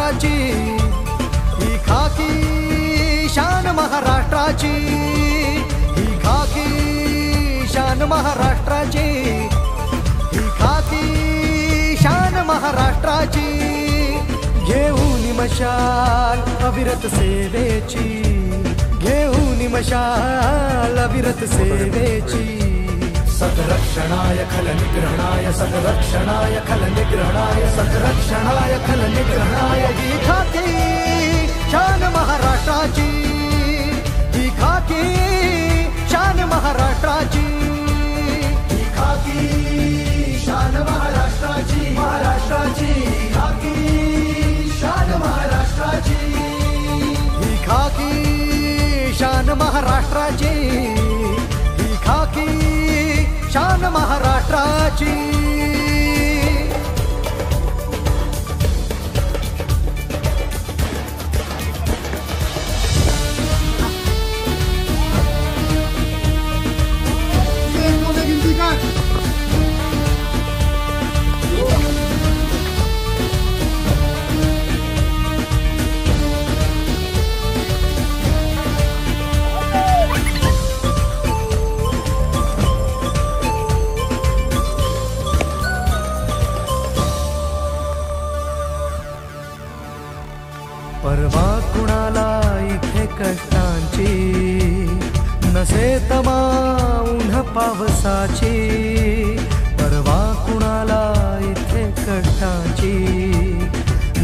महाराष्ट्राची, ही खाकी शान महाराष्ट्राची, ही खाकी शान महाराष्ट्राची, ही खाकी शान महाराष्ट्राची. घेऊन मशाल अविरत सेवेची, घेऊन मशाल अविरत सेवेची. सद्रक्षणाय खल निग्रहणाय, सद्रक्षणाय खल निग्रहणाय, सद्रक्षणाय खल निग्रहणाय. ही खाकी शान महाराष्ट्राची, ही खाकी शान महाराष्ट्राची, ही खाकी शान महाराष्ट्राची, महाराष्ट्राची खाकी शान महाराष्ट्राची, ही खाकी शान महाराष्ट्राची, ही खाकी शान महाराष्ट्राची. परवा कुणाला इथे कष्टांची, नसे तमा उन्ह पावसाची. परवा कुणाला इथे कष्टांची,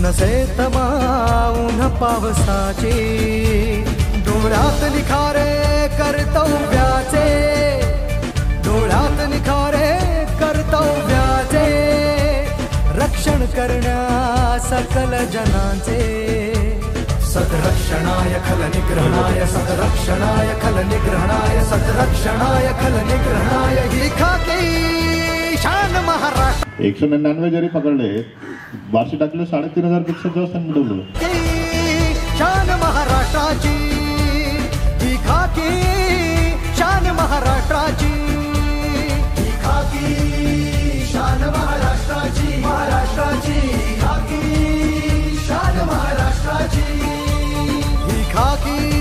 नसे तमा उन्ह पावसाची. डोळ्यात निखारे कर्तव्याचे, डोळ्यात निखारे कर्तव्याचे. रक्षण करण्या सकल जनांचे. सद्रक्षणाय खल निग्रहणाय, सद्रक्षणाय खल निग्रहणाय, सद्रक्षणाय खल निग्रहणाय. ही खाकी शान महाराष्ट्र. 199 जरी पकडले, बारशे टाकले 3500 पेक्षा जास्त मिळवलं. शान महाराष्ट्राची, ही खाकी शान महाराष्ट्राची, ही खाकी शान महाराष्ट्राची, महाराष्ट्राची खाकी शान महाराष्ट्राची, ही खाकी